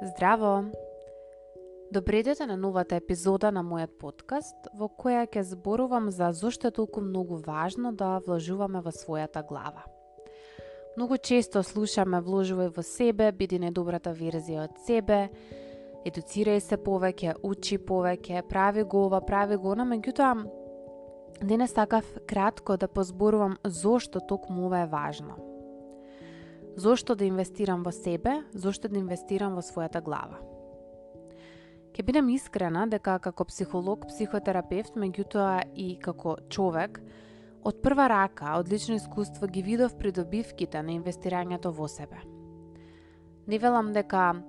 Здраво! Добредете на новата епизода на мојот подкаст, во која ќе зборувам за зошто е толку многу важно да вложуваме во својата глава. Многу често слушаме вложувај во себе, биди најдобрата верзија од себе, едуцирај се повеќе, учи повеќе, прави го ова, прави го она, меѓутоа денес сакав кратко да позборувам зошто токму ова е важно. Зошто да инвестирам во себе, зошто да инвестирам во својата глава. Ке бидам искрена дека како психолог, психотерапевт, меѓутоа и како човек, од прва рака, од лично искуство ги видов придобивките на инвестирањето во себе. Не велам дека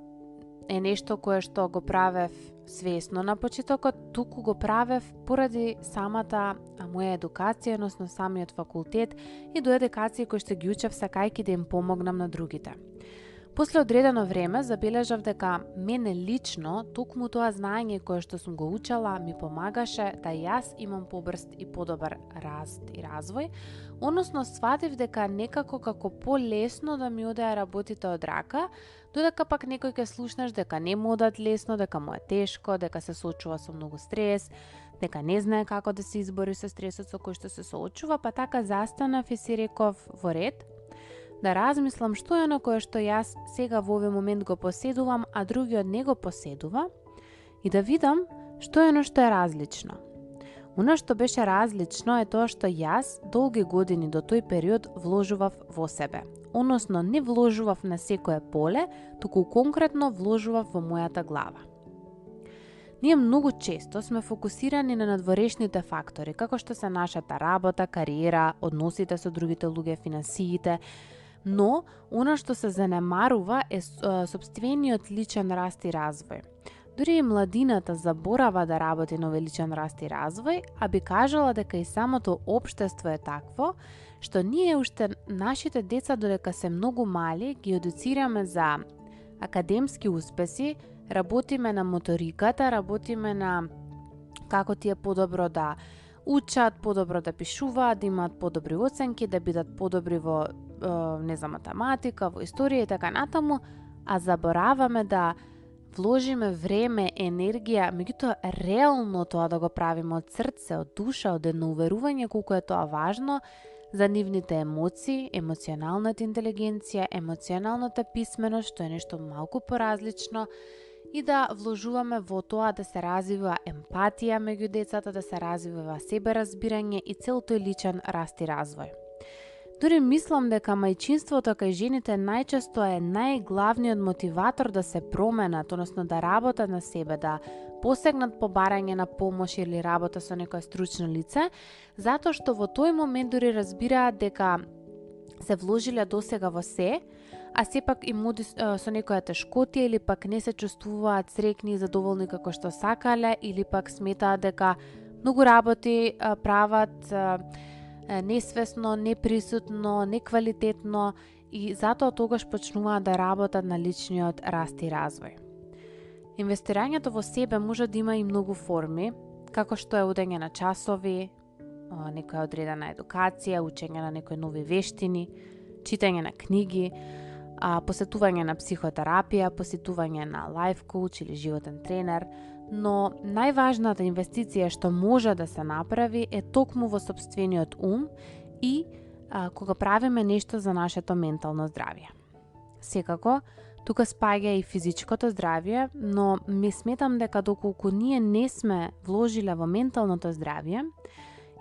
е нешто кое што го правев свесно на почетокот, туку го правев поради самата моја едукација, односно самиот факултет и до едукација кои што ги учев сакајќи да им помогнам на другите. После одредено време забележав дека мене лично токму тоа знаење кое што сум го учела ми помагаше да јас имам побрз и подобар раст и развој, односно сватив дека некако како полесно да ми одеа работите од рака, додека пак некој ќе слушнеш дека не му одат лесно, дека му е тешко, дека се соочува со многу стрес, дека не знае како да се избори со стресот со кој што се соочува, па така застанав и си реков во ред, да размислам што е оно кое што јас сега во овој момент го поседувам, а другиот не го поседува, и да видам што е оно што е различно. Оно што беше различно е тоа што јас долги години до тој период вложував во себе. Односно, не вложував на секое поле, туку конкретно вложував во мојата глава. Ние многу често сме фокусирани на надворешните фактори, како што се нашата работа, кариера, односите со другите луѓе, финансиите, но она што се занемарува е сопствениот личен раст и развој. Дури и младината заборава да работи на личен раст и развој, а би кажала дека и самото општество е такво, што ние уште нашите деца додека се многу мали ги едуцираме за академски успеси, работиме на моториката, работиме на како ти е подобро да учат, подобро да пишуваат, да имаат подобри оценки, да бидат подобри во математика, во историја и така натаму, а забораваме да вложиме време, енергија, меѓутоа реално тоа да го правиме од срце, од душа, од едно уверување колку е тоа важно за нивните емоции, емоционалната интелигенција, емоционалната писменост, што е нешто малку поразлично, и да вложуваме во тоа да се развива емпатија меѓу децата, да се развива себеразбирање и цел тој личен раст и развој. Дури мислам дека мајчинството кај жените најчесто е најглавниот мотиватор да се променат, односно да работат на себе, да посегнат по барање на помош или работа со некое стручно лице, затоа што во тој момент дури разбираат дека се вложиле досега во се, а сепак им оди со некоја тешкотија или пак не се чувствуваат среќни и задоволни како што сакале, или пак сметаат дека многу работи прават несвесно, неприсутно, неквалитетно и затоа тогаш почнуваат да работат на личниот раст и развој. Инвестирањето во себе може да има и многу форми, како што е одење на часови, некоја одредена едукација, учење на некои нови вештини, читање на книги, посетување на психотерапија, посетување на лайф коуч или животен тренер, но најважната инвестиција што може да се направи е токму во сопствениот ум и кога правиме нешто за нашето ментално здравје. Секако, тука спаѓа и физичкото здравје, но ми сметам дека доколку ние не сме вложиле во менталното здравје,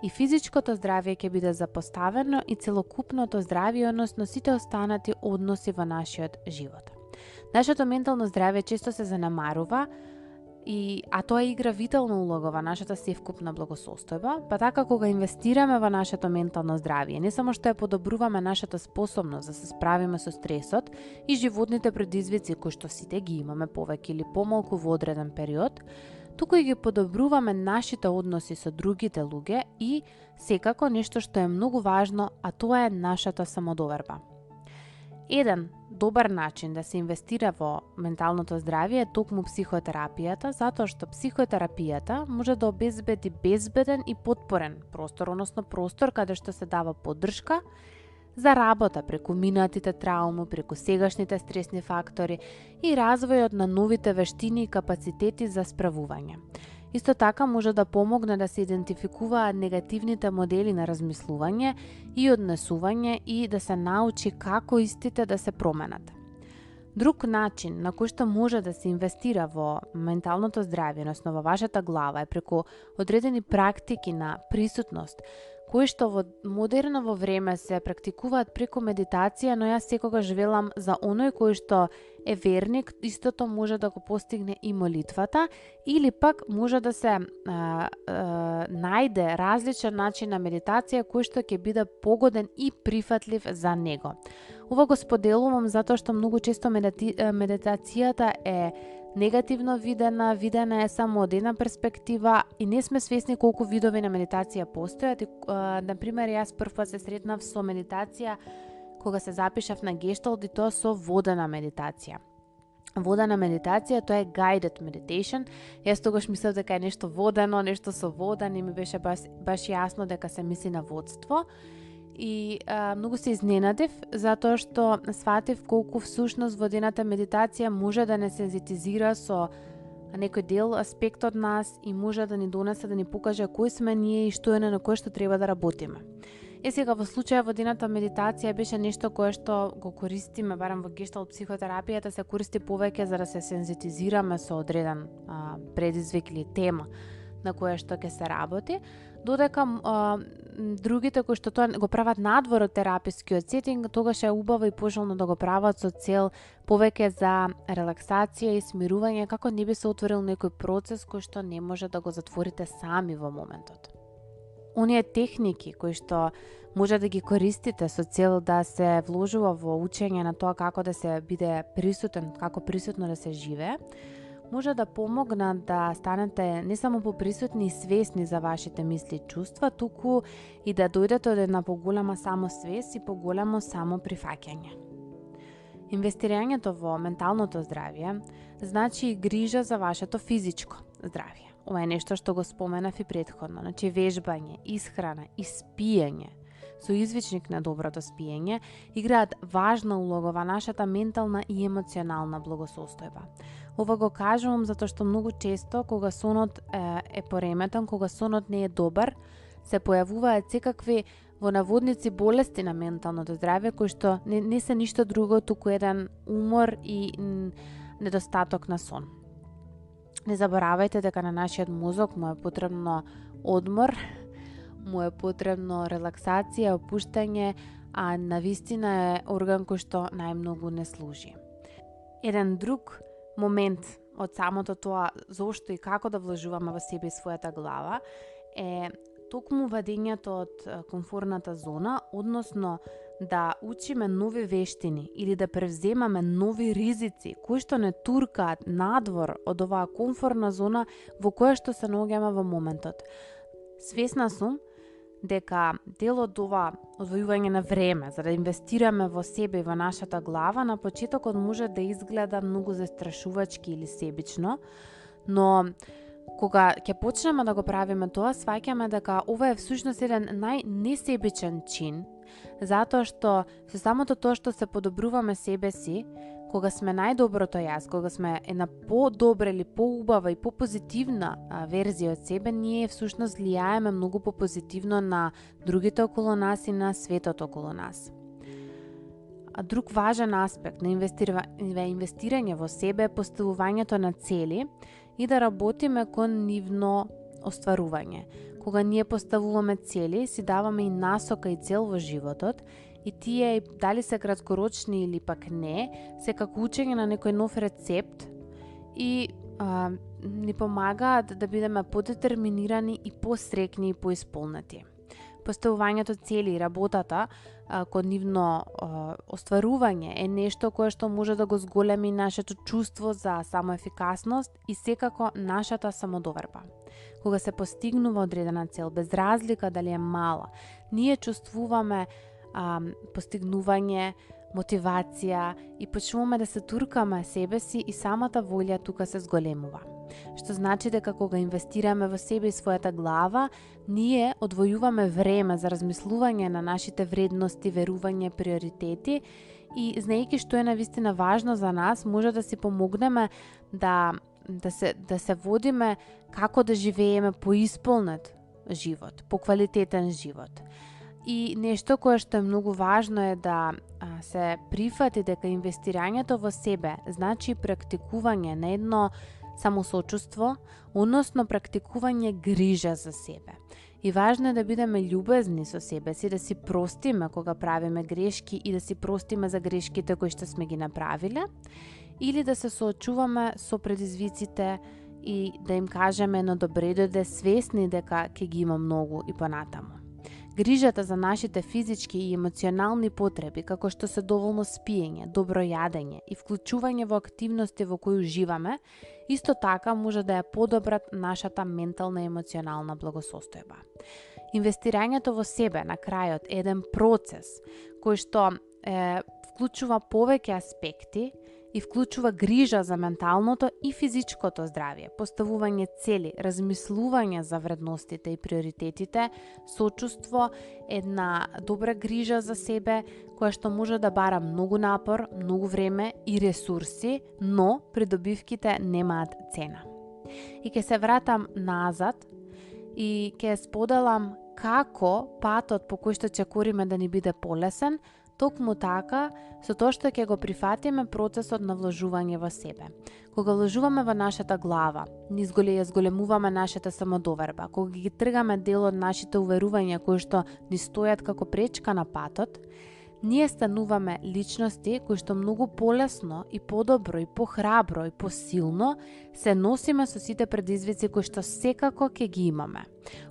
и физичкото здравје ќе биде запоставено и целокупното здравје, односно сите останати односи во нашиот живот. Нашето ментално здравје често се занемарува, а тоа игра витална улога во нашата севкупна благосостојба, па така кога инвестираме во нашето ментално здравје, не само што ја подобруваме нашата способност да се справиме со стресот и животните предизвици кои што сите ги имаме повеќе или помалку во одреден период, туку и ги подобруваме нашите односи со другите луѓе и секако нешто што е многу важно, а тоа е нашата самодоверба. Еден добар начин да се инвестира во менталното здравје е токму психотерапијата, затоа што психотерапијата може да обезбеди безбеден и потпорен простор, односно простор каде што се дава поддршка за работа преку минатите трауми, преку сегашните стресни фактори и развојот на новите вештини и капацитети за справување. Исто така може да помогне да се идентификуваат негативните модели на размислување и однесување и да се научи како истите да се променат. Друг начин на кој што може да се инвестира во менталното здравје, односно во вашата глава, е преку одредени практики на присутност, кои што во модерново време се практикуваат преку медитација, но јас секогаш велам за оној кој што е верник, истото може да го постигне и молитвата, или пак може да се најде различен начин на медитација кој што ќе биде погоден и прифатлив за него. Ова го споделувам затоа што многу често медитацијата е негативно видена е само од една перспектива и не сме свесни колку видови на медитација постојат. Например, јас првпат се сретнав со медитација кога се запишав на Гешталт и тоа со водена медитација. Водена медитација, тоа е guided meditation. Јас тогаш мислев дека е нешто водено, нешто со вода, не ми беше баш јасно дека се мисли на водство. И многу се изненадив, затоа што сватив колку всушност водената медитација може да не сензитизира со некој дел, аспект од нас и може да ни донесе, да ни покаже кои сме ние и што е на кое што треба да работиме. Сега во случаја водената медитација беше нешто кое што го користиме, барам во гешталт психотерапијата се користи повеќе за да се сензитизираме со одреден предизвик или тема на која што ќе се работи, додека другите кои што тоа го прават надвор од терапискиот сетинг, тогаш е убаво и пожелно да го прават со цел повеќе за релаксација и смирување, како не би се отворил некој процес кој што не може да го затворите сами во моментот. Оние техники кои што може да ги користите со цел да се вложува во учење на тоа како да се биде присутен, како присутно да се живее, може да помогнат да станете не само поприсутни и свесни за вашите мисли и чувства, туку и да дојдете од една поголема самосвест и поголемо самоприфаќање. Инвестирањето во менталното здравје значи и грижа за вашето физичко здравје. Ова е нешто што го споменав и претходно, значи вежбање, исхрана и спиење со извичник на доброто спиење играат важна улога во нашата ментална и емоционална благосостојба. Ова го кажувам затоа што многу често кога сонот е пореметен, кога сонот не е добар, се појавуваат секакви во наводници болести на менталното здравје кои што не се ништо друго туку еден умор и недостаток на сон. Не заборавајте дека на нашиот мозок му е потребно одмор, му е потребно релаксација, опуштање, а навистина е орган кој што најмногу не служи. Еден друг момент од самото тоа зошто и како да вложуваме во себе и својата глава е токму вадењето од комфорната зона, односно да учиме нови вештини или да превземаме нови ризици кои што не туркаат надвор од оваа комфорна зона во која што се наоѓаме во моментот. Свесна сум дека дел од ова одвојување на време за да инвестираме во себе и во нашата глава на почетокот може да изгледа многу застрашувачки или себично, но кога ќе почнеме да го правиме тоа, сваќаме дека ова е всушност еден најнесебичен чин, затоа што со самото тоа што се подобруваме себе си, кога сме најдоброто јас, кога сме една по-добра или поубава и попозитивна верзија од себе, ние всушност влијаеме многу попозитивно на другите околу нас и на светот околу нас. А друг важен аспект на инвестирање во себе е поставувањето на цели и да работиме кон нивно остварување. Кога ние поставуваме цели, си даваме и насока и цел во животот и тие, дали се краткорочни или пак не, се како учење на некој нов рецепт и ни помагаат да бидеме подетерминирани и посрекни и поисполнети. Поставувањето цели и работата кон нивно остварување е нешто кое што може да го зголеми нашето чувство за самоефикасност и секако нашата самодоверба. Кога се постигнува одредена цел, без разлика дали е мала, ние чувствуваме постигнување, мотивација и почнуваме да се туркаме себе си и самата волја тука се зголемува. Што значи дека кога инвестираме во себе и својата глава, ние одвојуваме време за размислување на нашите вредности, верување, приоритети и знаејќи што е навистина важно за нас, може да си помогнеме да се водиме како да живееме поисполнет живот, поквалитетен живот. И нешто кое што е многу важно е да се прифати дека инвестирањето во себе значи практикување на едно самосочувство, односно практикување грижа за себе. И важно е да бидеме љубезни со себе си, да си простиме кога правиме грешки и да си простиме за грешките кои што сме ги направиле, или да се соочуваме со предизвиците и да им кажеме едно добре дојде, свесни дека ќе ги има многу и понатаму. Грижата за нашите физички и емоционални потреби, како што се доволно спиење, добро јадење и вклучување во активности во кои уживаме, исто така може да ја подобрат нашата ментална и емоционална благосостојба. Инвестирањето во себе на крајот е еден процес кој што вклучува повеќе аспекти и вклучува грижа за менталното и физичкото здравје, поставување цели, размислување за вредностите и приоритетите, сочувство, една добра грижа за себе, која што може да бара многу напор, многу време и ресурси, но придобивките немаат цена. И ќе се вратам назад и ќе споделам како патот по кој што ќе кориме да ни биде полесен, токму така, со тоа што ќе го прифатиме процесот на вложување во себе. Кога вложуваме во нашата глава, ја зголемуваме нашата самодоверба, кога ги тргаме дел од нашите уверувања кои што ни стојат како пречка на патот, ние стануваме личности кои што многу полесно и подобро и похрабро и посилно се носиме со сите предизвици кои што секако ќе ги имаме.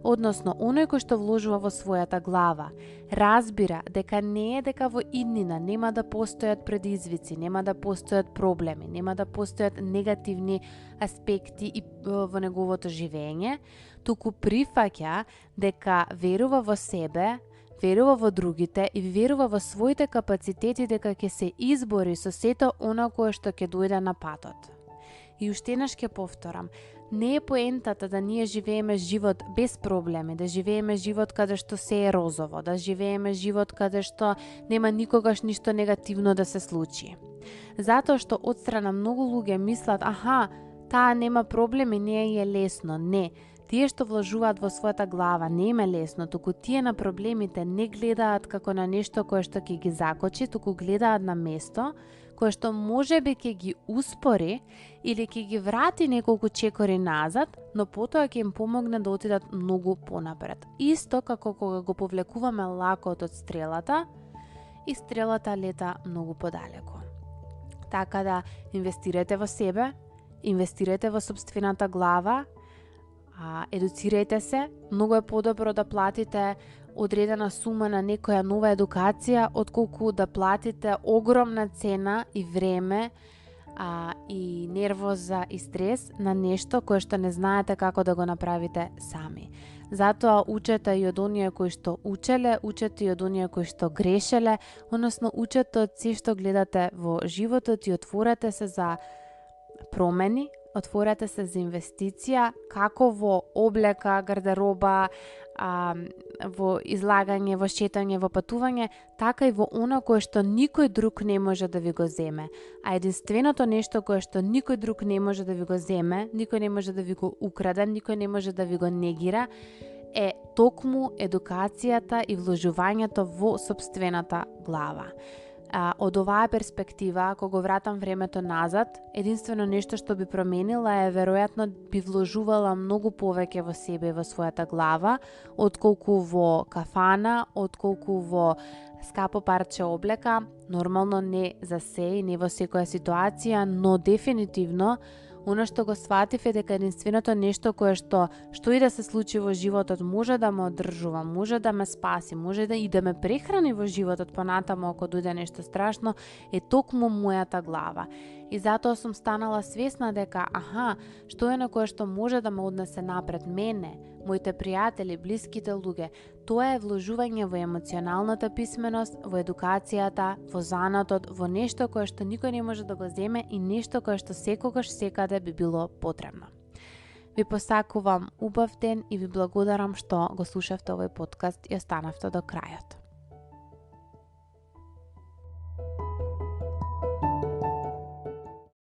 Односно, оној кој што вложува во својата глава, разбира дека не е дека во иднина нема да постојат предизвици, нема да постојат проблеми, нема да постојат негативни аспекти и во неговото живење, туку прифаќа дека верува во себе, верува во другите и верува во своите капацитети дека ќе се избори со сето она кое што ќе дојде на патот. И уште еднаш ќе повторам, не е поентата да ние живееме живот без проблеми, да живееме живот каде што се е розово, да живееме живот каде што нема никогаш ништо негативно да се случи. Затоа што одстрана многу луѓе мислат, таа нема проблеми, не е лесно. Не, тие што вложуваат во својата глава не им е лесно, туку тие на проблемите не гледаат како на нешто кое што ќе ги закочи, туку гледаат на место кое што можеби ќе ги успори или ќе ги врати неколку чекори назад, но потоа ќе им помогне да отидат многу понапред. Исто како кога го повлекуваме лакот од стрелата и стрелата лета многу подалеку. Така да инвестирате во себе, инвестирате во собствената глава, едуцирајте се. Многу е подобро да платите одредена сума на некоја нова едукација, отколку да платите огромна цена и време и нервоза и стрес на нешто кое што не знаете како да го направите сами. Затоа учете и од оние кои што учеле, учете и од оние кои што грешеле, односно учете од се што гледате во животот и отворете се за промени, отворете се за инвестиција, како во облека, гардероба, во излагање, во шетање, во патување, така и во она кое што никој друг не може да ви го земе. А единственото нешто кое што никој друг не може да ви го земе, никој не може да ви го украде, никој не може да ви го негира, е токму едукацијата и вложувањето во собствената глава. Од оваа перспектива, кога вратам времето назад, единствено нешто што би променила е веројатно би вложувала многу повеќе во себе и во својата глава, отколку во кафана, отколку во скапо парче облека, нормално не за се и не во секоја ситуација, но дефинитивно Оно што го сватив е дека единственото нешто кое што и да се случи во животот може да ме одржува, може да ме спаси, може да и да ме прехрани во животот понатаму ако дојде нешто страшно, е токму мојата глава. И затоа сум станала свесна дека, што е на кое што може да ме однесе напред мене, моите пријатели, блиските луѓе, тоа е вложување во емоционалната писменост, во едукацијата, во занатот, во нешто кое што никој не може да го земе и нешто кое што секогаш секаде би било потребно. Ви посакувам убав ден и ви благодарам што го слушавте овој подкаст и останавте до крајот.